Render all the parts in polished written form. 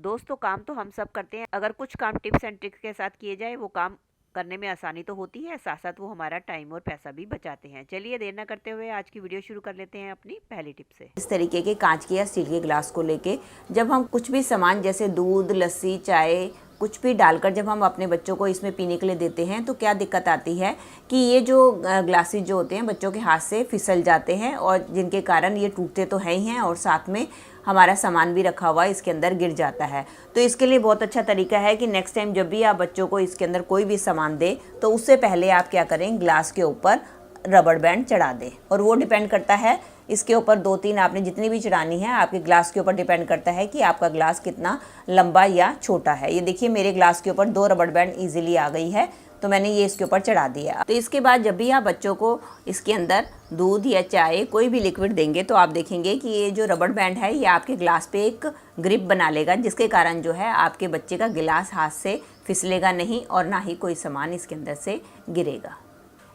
दोस्तों काम तो हम सब करते हैं, अगर कुछ काम टिप्स एंड ट्रिक्स के साथ किए जाए वो काम करने में आसानी तो होती है, साथ साथ वो हमारा टाइम और पैसा भी बचाते हैं। चलिए देर ना करते हुए आज की वीडियो शुरू कर लेते हैं अपनी पहली टिप से। इस तरीके के कांच के या स्टील के ग्लास को लेके जब हम कुछ भी सामान जैसे दूध, लस्सी, चाय कुछ भी डालकर जब हम अपने बच्चों को इसमें पीने के लिए देते हैं तो क्या दिक्कत आती है कि ये जो ग्लासेस जो होते हैं बच्चों के हाथ से फिसल जाते हैं और जिनके कारण ये टूटते तो है ही हैं और साथ में हमारा सामान भी रखा हुआ इसके अंदर गिर जाता है। तो इसके लिए बहुत अच्छा तरीका है कि नेक्स्ट टाइम जब भी आप बच्चों को इसके अंदर कोई भी सामान दें तो उससे पहले आप क्या करें, ग्लास के ऊपर रबड़ बैंड चढ़ा दें। और वो डिपेंड करता है इसके ऊपर 2-3 आपने जितनी भी चढ़ानी है आपके ग्लास के ऊपर डिपेंड करता है कि आपका ग्लास कितना लंबा या छोटा है। ये देखिए मेरे ग्लास के ऊपर 2 रबड़ बैंड इजीली आ गई है, तो मैंने ये इसके ऊपर चढ़ा दिया। तो इसके बाद जब भी आप बच्चों को इसके अंदर दूध या चाय कोई भी लिक्विड देंगे तो आप देखेंगे कि ये जो रबड़ बैंड है ये आपके ग्लास पे एक ग्रिप बना लेगा, जिसके कारण जो है आपके बच्चे का गिलास हाथ से फिसलेगा नहीं और ना ही कोई सामान इसके अंदर से गिरेगा।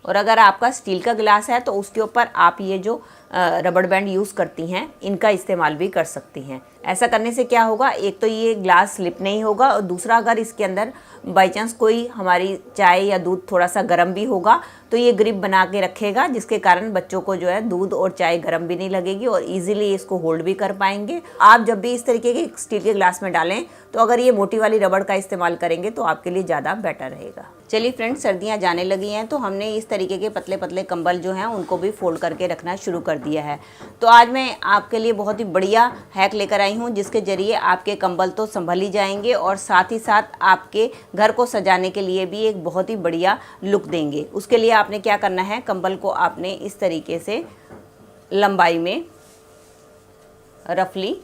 और अगर आपका स्टील का गिलास है तो उसके ऊपर आप ये जो रबड़ बैंड यूज़ करती हैं इनका इस्तेमाल भी कर सकती हैं। ऐसा करने से क्या होगा, एक तो ये ग्लास स्लिप नहीं होगा और दूसरा अगर इसके अंदर बाई चांस कोई हमारी चाय या दूध थोड़ा सा गर्म भी होगा तो ये ग्रिप बना के रखेगा, जिसके कारण बच्चों को जो है दूध और चाय गर्म भी नहीं लगेगी और इजीली इसको होल्ड भी कर पाएंगे। आप जब भी इस तरीके के स्टील के ग्लास में डालें तो अगर ये मोटी वाली रबड़ का इस्तेमाल करेंगे तो आपके लिए ज़्यादा बेटर रहेगा। चलिए फ्रेंड्स, सर्दियाँ जाने लगी हैं तो हमने इस तरीके के पतले पतले कंबल जो हैं उनको भी फोल्ड करके रखना शुरू कर दिया है। तो आज मैं आपके लिए बहुत ही बढ़िया हैक लेकर आई हूँ जिसके ज़रिए आपके कंबल तो संभल ही जाएंगे और साथ ही साथ आपके घर को सजाने के लिए भी एक बहुत ही बढ़िया लुक देंगे। उसके लिए आपने क्या करना है, कंबल को आपने इस तरीके से लंबाई में रफली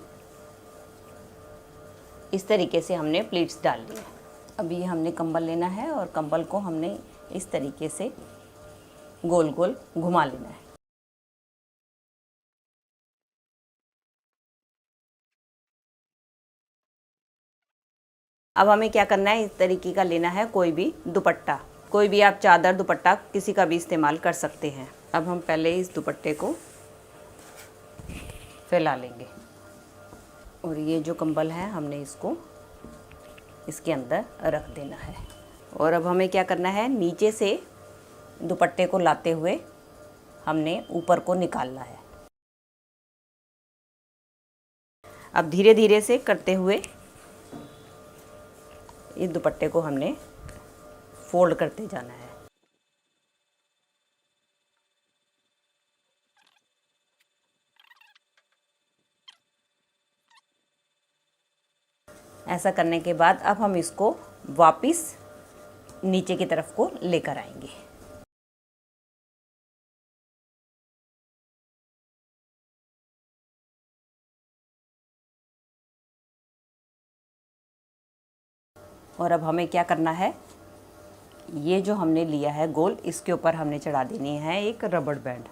इस तरीके से हमने प्लीट्स डाल ली है। अभी हमने कंबल लेना है और कंबल को हमने इस तरीके से गोल गोल घुमा लेना है। अब हमें क्या करना है, इस तरीके का लेना है कोई भी दुपट्टा, कोई भी आप चादर दुपट्टा किसी का भी इस्तेमाल कर सकते हैं। अब हम पहले इस दुपट्टे को फैला लेंगे और ये जो कंबल है हमने इसको इसके अंदर रख देना है। और अब हमें क्या करना है, नीचे से दुपट्टे को लाते हुए हमने ऊपर को निकालना है। अब धीरे धीरे से करते हुए इस दुपट्टे को हमने फोल्ड करते जाना है। ऐसा करने के बाद अब हम इसको वापस नीचे की तरफ को लेकर आएंगे। और अब हमें क्या करना है, ये जो हमने लिया है गोल, इसके ऊपर हमने चढ़ा देनी है एक रबड़ बैंड।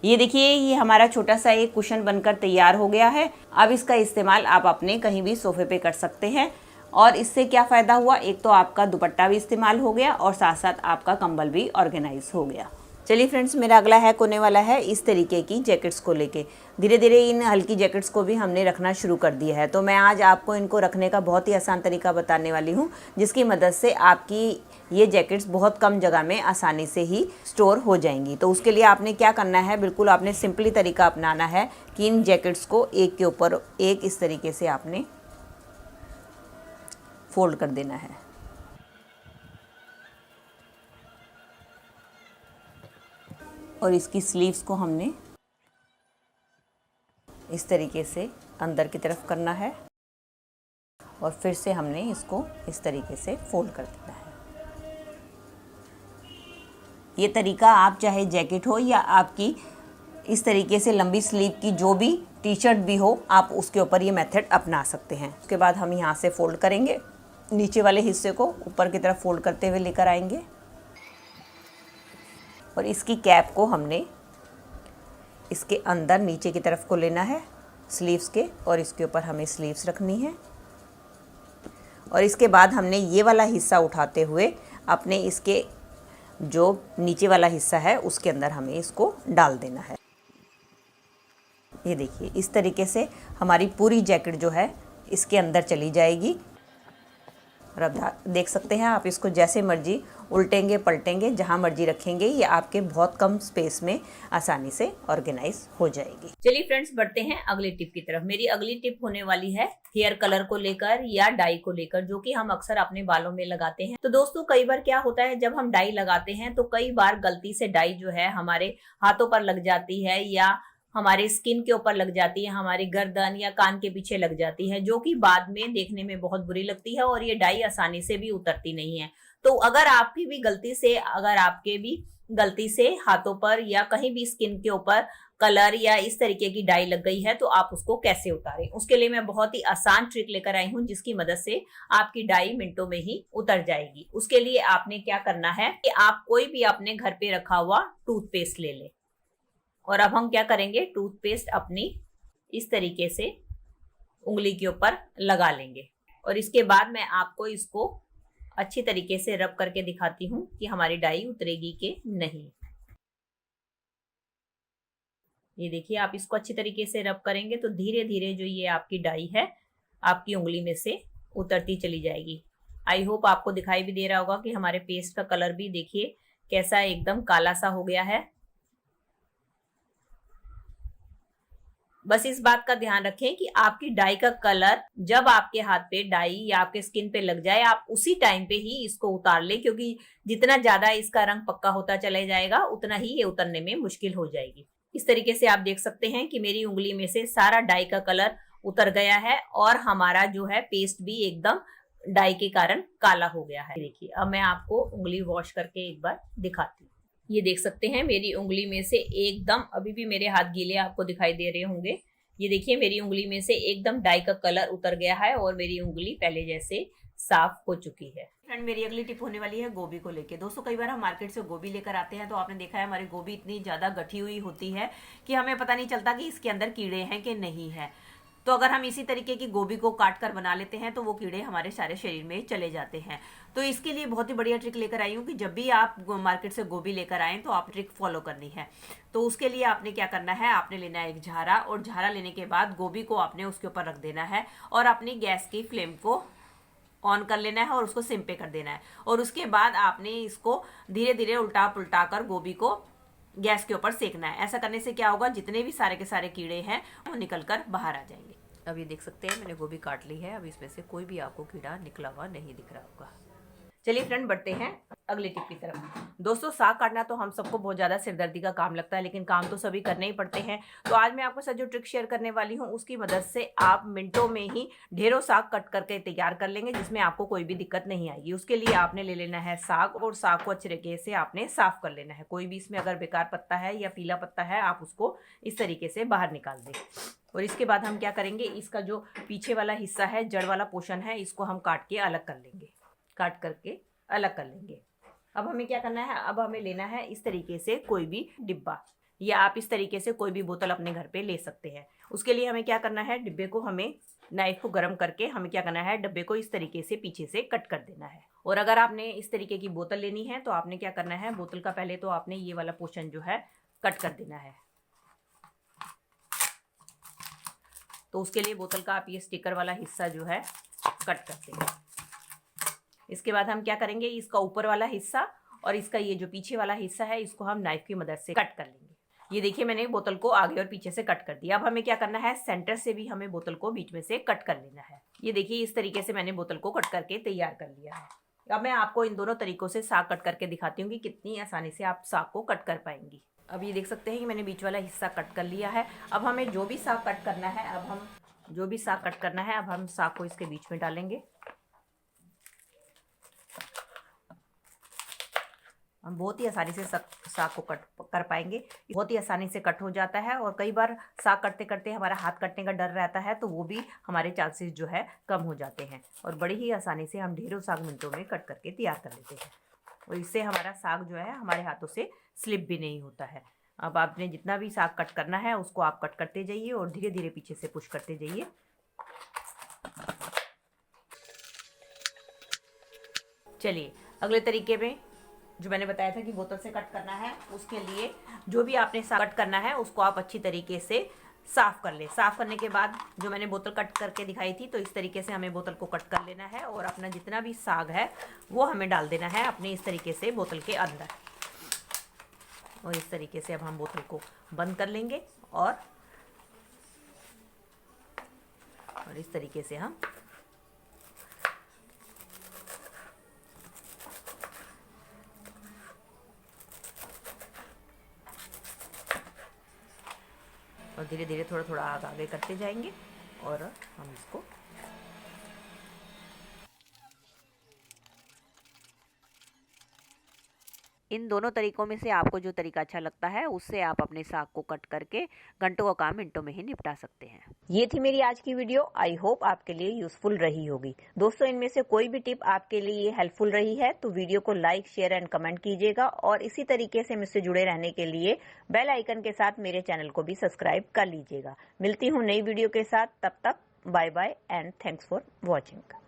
ये देखिए ये हमारा छोटा सा एक कुशन बनकर तैयार हो गया है। अब इसका इस्तेमाल आप अपने कहीं भी सोफे पे कर सकते हैं और इससे क्या फ़ायदा हुआ, एक तो आपका दुपट्टा भी इस्तेमाल हो गया और साथ साथ आपका कंबल भी ऑर्गेनाइज हो गया। चलिए फ्रेंड्स, मेरा अगला हैक होने वाला है इस तरीके की जैकेट्स को लेके। धीरे धीरे इन हल्की जैकेट्स को भी हमने रखना शुरू कर दिया है, तो मैं आज आपको इनको रखने का बहुत ही आसान तरीका बताने वाली हूँ जिसकी मदद से आपकी ये जैकेट्स बहुत कम जगह में आसानी से ही स्टोर हो जाएंगी। तो उसके लिए आपने क्या करना है, बिल्कुल आपने सिंपली तरीका अपनाना है कि इन जैकेट्स को एक के ऊपर एक इस तरीके से आपने फोल्ड कर देना है। और इसकी स्लीव्स को हमने इस तरीके से अंदर की तरफ करना है और फिर से हमने इसको इस तरीके से फोल्ड कर देना है। ये तरीका आप चाहे जैकेट हो या आपकी इस तरीके से लंबी स्लीव की जो भी टी शर्ट भी हो, आप उसके ऊपर ये मेथड अपना सकते हैं। उसके बाद हम यहाँ से फोल्ड करेंगे, नीचे वाले हिस्से को ऊपर की तरफ फोल्ड करते हुए लेकर आएंगे और इसकी कैप को हमने इसके अंदर नीचे की तरफ को लेना है स्लीव्स के और इसके ऊपर हमें स्लीव्स रखनी है। और इसके बाद हमने ये वाला हिस्सा उठाते हुए अपने इसके जो नीचे वाला हिस्सा है उसके अंदर हमें इसको डाल देना है। ये देखिए इस तरीके से हमारी पूरी जैकेट जो है इसके अंदर चली जाएगी। और अब देख सकते हैं आप इसको जैसे मर्जी उल्टेंगे पलटेंगे, जहाँ मर्जी रखेंगे, ये आपके बहुत कम स्पेस में आसानी से ऑर्गेनाइज हो जाएगी। चलिए फ्रेंड्स, बढ़ते हैं अगली टिप की तरफ। मेरी अगली टिप होने वाली है हेयर कलर को लेकर या डाई को लेकर, जो कि हम अक्सर अपने बालों में लगाते हैं। तो दोस्तों कई बार क्या होता है, जब हम डाई लगाते हैं तो कई बार गलती से डाई जो है हमारे हाथों पर लग जाती है या हमारे स्किन के ऊपर लग जाती है, हमारी गर्दन या कान के पीछे लग जाती है, जो कि बाद में देखने में बहुत बुरी लगती है और ये डाई आसानी से भी उतरती नहीं है। तो अगर आपकी भी गलती से, अगर आपके भी गलती से हाथों पर या कहीं भी स्किन के ऊपर कलर या इस तरीके की डाई लग गई है, तो आप उसको कैसे उतारें, उसके लिए मैं बहुत ही आसान ट्रिक लेकर आई हूं, जिसकी मदद से आपकी डाई मिनटों में ही उतर जाएगी। उसके लिए आपने क्या करना है कि आप कोई भी अपने घर पे रखा हुआ टूथपेस्ट ले लें। और अब हम क्या करेंगे, टूथपेस्ट अपनी इस तरीके से उंगली के ऊपर लगा लेंगे और इसके बाद मैं आपको इसको अच्छी तरीके से रब करके दिखाती हूँ कि हमारी डाई उतरेगी कि नहीं। ये देखिए, आप इसको अच्छी तरीके से रब करेंगे तो धीरे धीरे जो ये आपकी डाई है आपकी उंगली में से उतरती चली जाएगी। आई होप आपको दिखाई भी दे रहा होगा कि हमारे पेस्ट का कलर भी देखिए कैसा एकदम काला सा हो गया है। बस इस बात का ध्यान रखें कि आपकी डाई का कलर जब आपके हाथ पे डाई या आपके स्किन पे लग जाए, आप उसी टाइम पे ही इसको उतार ले, क्योंकि जितना ज्यादा इसका रंग पक्का होता चला जाएगा उतना ही ये उतरने में मुश्किल हो जाएगी। इस तरीके से आप देख सकते हैं कि मेरी उंगली में से सारा डाई का कलर उतर गया है और हमारा जो है पेस्ट भी एकदम डाई के कारण काला हो गया है। देखिए, अब मैं आपको उंगली वॉश करके एक बार दिखाती हूँ। ये देख सकते हैं मेरी उंगली में से एकदम, अभी भी मेरे हाथ गीले आपको दिखाई दे रहे होंगे। ये देखिए मेरी उंगली में से एकदम डाई का कलर उतर गया है और मेरी उंगली पहले जैसे साफ हो चुकी है। फ्रेंड, मेरी अगली टिप होने वाली है गोभी को लेके। दोस्तों कई बार हम मार्केट से गोभी लेकर आते हैं तो आपने देखा है हमारी गोभी इतनी ज्यादा गठी हुई होती है कि हमें पता नहीं चलता कि इसके अंदर कीड़े हैं कि नहीं है। तो अगर हम इसी तरीके की गोभी को काट कर बना लेते हैं तो वो कीड़े हमारे सारे शरीर में चले जाते हैं। तो इसके लिए बहुत ही बढ़िया ट्रिक लेकर आई हूँ कि जब भी आप मार्केट से गोभी लेकर आएं तो आप ट्रिक फॉलो करनी है। तो उसके लिए आपने क्या करना है, आपने लेना है एक झारा और झारा लेने के बाद गोभी को आपने उसके ऊपर रख देना है और अपनी गैस की फ्लेम को ऑन कर लेना है और उसको सिम पे कर देना है। और उसके बाद आपने इसको धीरे धीरे उल्टा पुल्टा कर गोभी को गैस के ऊपर सेकना है। ऐसा करने से क्या होगा, जितने भी सारे के सारे कीड़े हैं वो निकल कर बाहर आ जाएंगे। अब ये देख सकते हैं मैंने गोभी काट ली है। अब इसमें से कोई भी आपको कीड़ा निकला हुआ नहीं दिख रहा होगा। चलिए फ्रेंड, बढ़ते हैं अगली टिप की तरफ। दोस्तों साग काटना तो हम सबको बहुत ज़्यादा सिरदर्दी का काम लगता है, लेकिन काम तो सभी करने ही पड़ते हैं। तो आज मैं आपके साथ जो ट्रिक शेयर करने वाली हूँ उसकी मदद से आप मिनटों में ही ढेरों साग कट करके तैयार कर लेंगे, जिसमें आपको कोई भी दिक्कत नहीं आएगी। उसके लिए आपने ले लेना है साग और साग को अच्छे तरीके से आपने साफ कर लेना है। कोई भी इसमें अगर बेकार पत्ता है या पीला पत्ता है आप उसको इस तरीके से बाहर निकाल दें। और इसके बाद हम क्या करेंगे, इसका जो पीछे वाला हिस्सा है, जड़ वाला पोर्शन है, इसको हम काट के अलग कर लेंगे, काट करके अलग कर लेंगे। अब हमें क्या करना है, अब हमें लेना है इस तरीके से कोई भी डिब्बा या आप इस तरीके से कोई भी बोतल अपने घर पे ले सकते हैं। उसके लिए हमें क्या करना है, डिब्बे को हमें नाइफ को गर्म करके हमें क्या करना है, डिब्बे को इस तरीके से पीछे से कट कर देना है। और अगर आपने इस तरीके की बोतल लेनी है तो आपने क्या करना है, बोतल का पहले तो आपने ये वाला पोर्शन जो है कट कर देना है। तो उसके लिए बोतल का आप ये स्टिकर वाला हिस्सा जो है कट कर देंगे। इसके बाद हम क्या करेंगे, इसका ऊपर वाला हिस्सा और इसका ये जो पीछे वाला हिस्सा है इसको हम नाइफ की मदद से कट कर लेंगे। ये देखिए मैंने बोतल को आगे और पीछे से कट कर दिया। अब हमें क्या करना है, सेंटर से भी हमें बोतल को बीच में से कट कर लेना है। ये देखिए इस तरीके से मैंने बोतल को कट करके तैयार कर लिया है। अब मैं आपको इन दोनों तरीकों से साग कट करके दिखाती हूँ कि कितनी आसानी से आप साग को कट कर पाएंगी। अब ये देख सकते हैं कि मैंने बीच वाला हिस्सा कट कर लिया है। अब हमें जो भी साग कट करना है, अब हम साग को इसके बीच में डालेंगे। हम बहुत ही आसानी से साग को कट कर पाएंगे। बहुत ही आसानी से कट हो जाता है और कई बार साग करते करते हमारा हाथ कटने का डर रहता है तो वो भी हमारे चांसेस जो है कम हो जाते हैं। और बड़ी ही आसानी से हम ढेरों साग मिनटों में कट करके तैयार कर लेते हैं और इससे हमारा साग जो है हमारे हाथों से स्लिप भी नहीं होता है। अब आपने जितना भी साग कट करना है उसको आप कट करते जाइए और धीरे धीरे पीछे से पुश करते जाइए। चलिए अगले तरीके में जो मैंने बताया था कि बोतल से कट करना है, उसके लिए जो भी आपने साग कट करना है उसको आप अच्छी तरीके से साफ कर ले। साफ करने के बाद जो मैंने बोतल कट करके दिखाई थी, तो इस तरीके से हमें बोतल को कट कर लेना है और अपना जितना भी साग है वो हमें डाल देना है अपने इस तरीके से बोतल के अंदर। और इस तरीके से अब हम बोतल को बंद कर लेंगे और इस तरीके से हम और धीरे धीरे थोड़ा थोड़ा आगे करते जाएंगे और हम इसको इन दोनों तरीकों में से आपको जो तरीका अच्छा लगता है उससे आप अपने साग को कट करके घंटों का काम मिनटों में ही निपटा सकते हैं। ये थी मेरी आज की वीडियो। आई होप आपके लिए यूजफुल रही होगी। दोस्तों, इनमें से कोई भी टिप आपके लिए हेल्पफुल रही है तो वीडियो को लाइक, शेयर एंड कमेंट कीजिएगा और इसी तरीके से मुझसे जुड़े रहने के लिए बेल आइकन के साथ मेरे चैनल को भी सब्सक्राइब कर लीजिएगा। मिलती हूँ नई वीडियो के साथ, तब तक bye bye and thanks for watching.